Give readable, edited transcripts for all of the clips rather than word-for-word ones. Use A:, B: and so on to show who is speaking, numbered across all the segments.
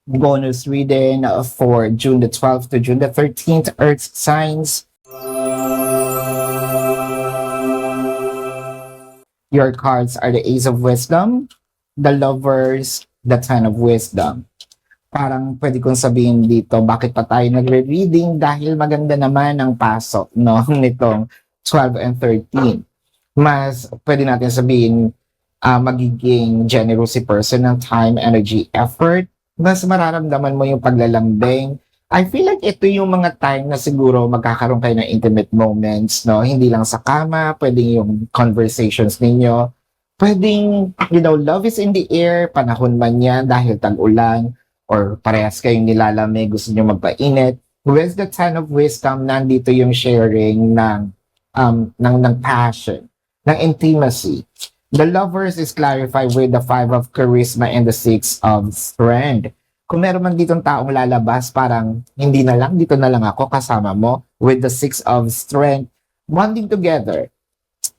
A: bonus reading for June the 12th to June the 13th, Earth signs. Your cards are the Ace of Wisdom, the Lovers, the Ten of Wisdom. Parang pwede kong sabihin dito, bakit pa tayo nagre-reading? Dahil maganda naman ang pasok, no? Nitong 12 and 13. Mas pwede natin sabihin, magiging generous si person ng time, energy, effort. Mas mararamdaman mo yung paglalambing. I feel like ito yung mga time na siguro magkakaroon kayo ng intimate moments, no? Hindi lang sa kama, pwedeng yung conversations ninyo. Pwedeng, love is in the air, panahon man yan dahil tag-ulan, or parehas kayong nilalamig, gusto nyo magpainit. With the Ten of Wisdom, nandito yung sharing ng passion, ng intimacy. The Lovers is clarified with the Five of Charisma and the Six of Strength. Kung meron man ditong taong lalabas, parang hindi na lang, dito na lang ako kasama mo. With the Six of Strength, bonding together.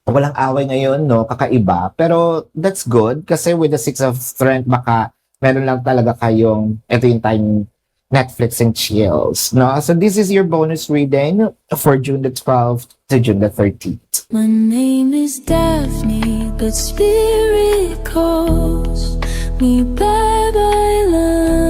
A: Walang away ngayon, no? Kakaiba. Pero that's good kasi with the Six of Strength, baka meron lang talaga kayong, ito yung time Netflix and chills, no? So this is your bonus reading for June the 12th to June the 13th.
B: My name is Daphne, but spirit calls me bye-bye love.